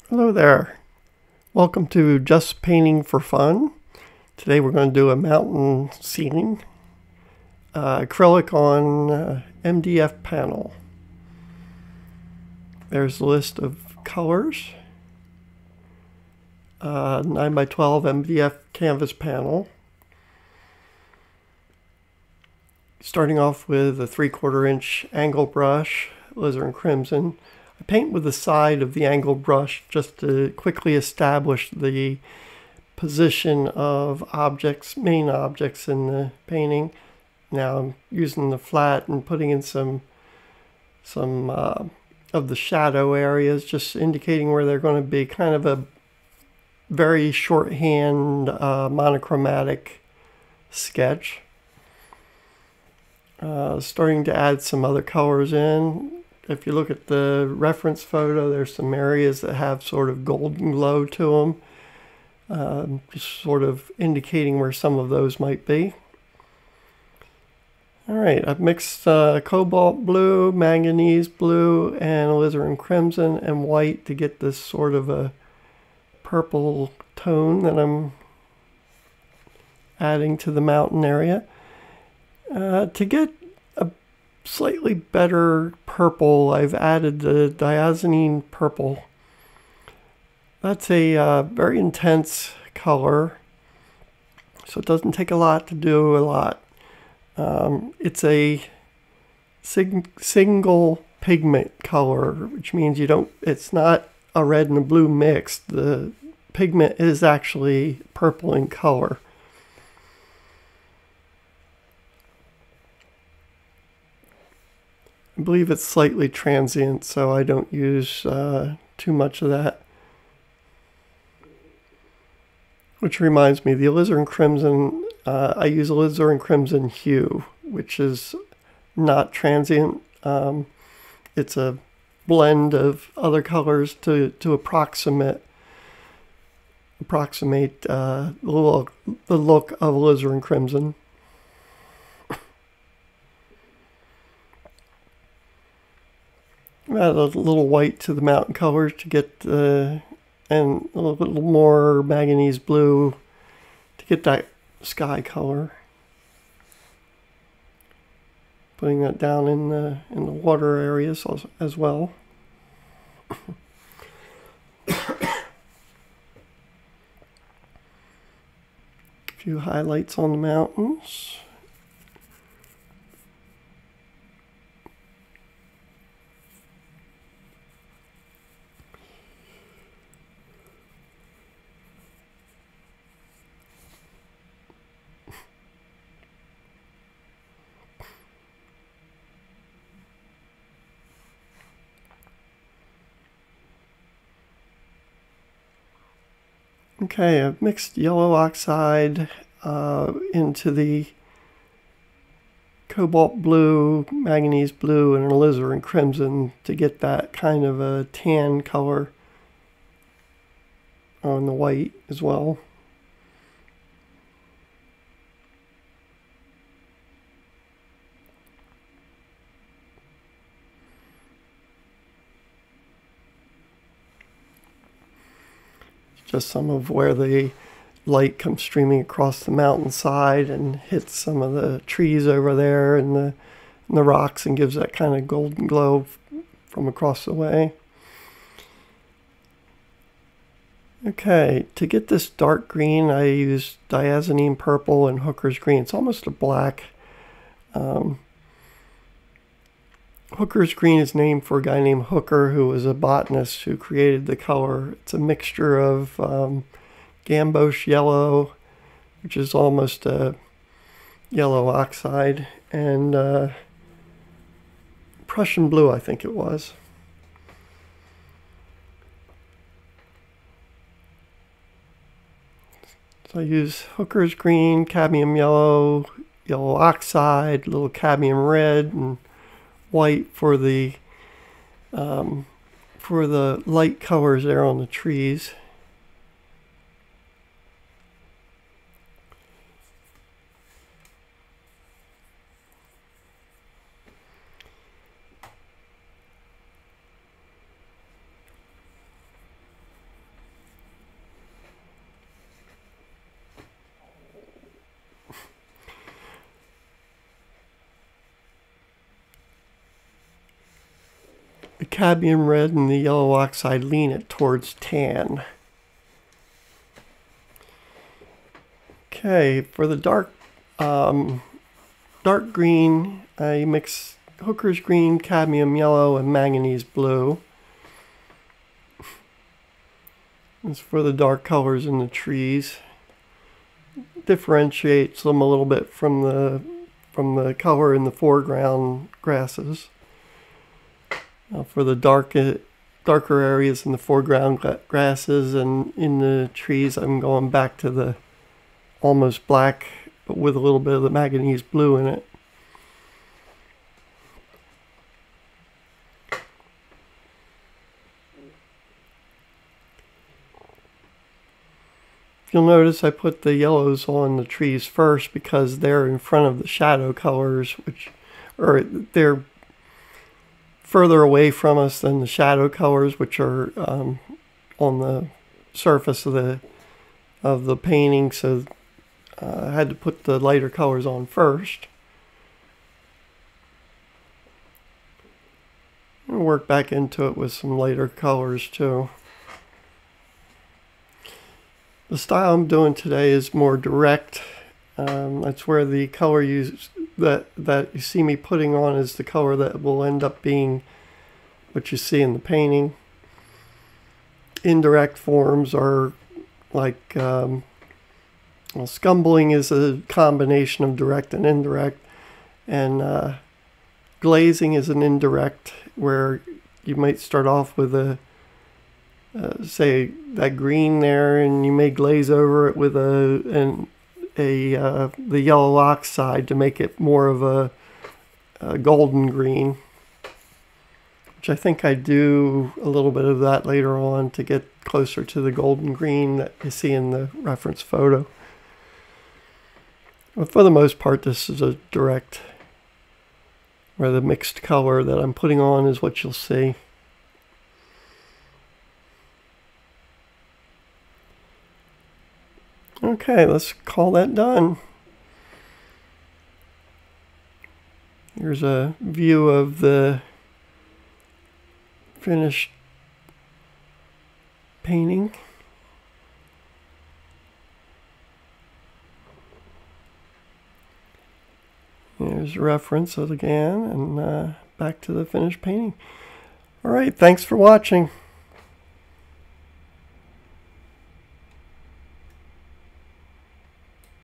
Hello there. Welcome to Just Painting for Fun. Today we're going to do a mountain ceiling. Acrylic on MDF panel. There's a list of colors. 9x12 MDF canvas panel. Starting off with a 3/4 inch angle brush, Alizarin Crimson. I paint with the side of the angle brush just to quickly establish the position of objects, main objects in the painting. Now I'm using the flat and putting in some of the shadow areas, just indicating where they're going to be. Kind of a very shorthand monochromatic sketch. Starting to add some other colors in. If you look at the reference photo, there's some areas that have sort of golden glow to them, just sort of indicating where some of those might be. All right, I've mixed cobalt blue, manganese blue, and alizarin crimson and white to get this sort of a purple tone that I'm adding to the mountain area. To get a slightly better purple, I've added the Dioxazine purple. That's a very intense color, so it doesn't take a lot to do a lot. It's a single pigment color, which means it's not a red and a blue mixed. The pigment is actually purple in color. I believe it's slightly transient, so I don't use too much of that. Which reminds me, the Alizarin Crimson, I use Alizarin Crimson Hue, which is not transient. It's a blend of other colors to approximate the look of Alizarin Crimson. Add a little white to the mountain colors to get and a little bit more manganese blue to get that sky color. Putting that down in the water areas as well. A few highlights on the mountains. Okay, I've mixed yellow oxide into the cobalt blue, manganese blue, and alizarin crimson to get that kind of a tan color on the white as well. Just some of where the light comes streaming across the mountainside and hits some of the trees over there and the rocks and gives that kind of golden glow from across the way. Okay, to get this dark green, I use Dioxazine purple and Hooker's green. It's almost a black. Hooker's green is named for a guy named Hooker, who was a botanist who created the color. It's a mixture of gamboge yellow, which is almost a yellow oxide, and Prussian blue, I think it was. So I use Hooker's green, cadmium yellow, yellow oxide, a little cadmium red, and white for the light colors there on the trees. cadmium red and the yellow oxide lean it towards tan. Okay, for the dark green, I mix Hooker's green, cadmium yellow, and manganese blue. It's for the dark colors in the trees. Differentiates them a little bit from the color in the foreground grasses. For the darker areas in the foreground grasses and in the trees, I'm going back to the almost black, but with a little bit of the manganese blue in it. You'll notice I put the yellows on the trees first because they're in front of the shadow colors, they're further away from us than the shadow colors, which are on the surface of the painting. So I had to put the lighter colors on first. And work back into it with some lighter colors too. The style I'm doing today is more direct. That's where the color that you see me putting on is the color that will end up being what you see in the painting. Indirect forms are like, well, scumbling is a combination of direct and indirect, and glazing is an indirect where you might start off with say that green there, and you may glaze over it with the yellow oxide to make it more of a golden green, which I think I do a little bit of that later on to get closer to the golden green that you see in the reference photo. But for the most part, this is a direct, where the mixed color that I'm putting on is what you'll see. Okay, let's call that done. Here's a view of the finished painting. Here's a reference again, and back to the finished painting. All right, thanks for watching.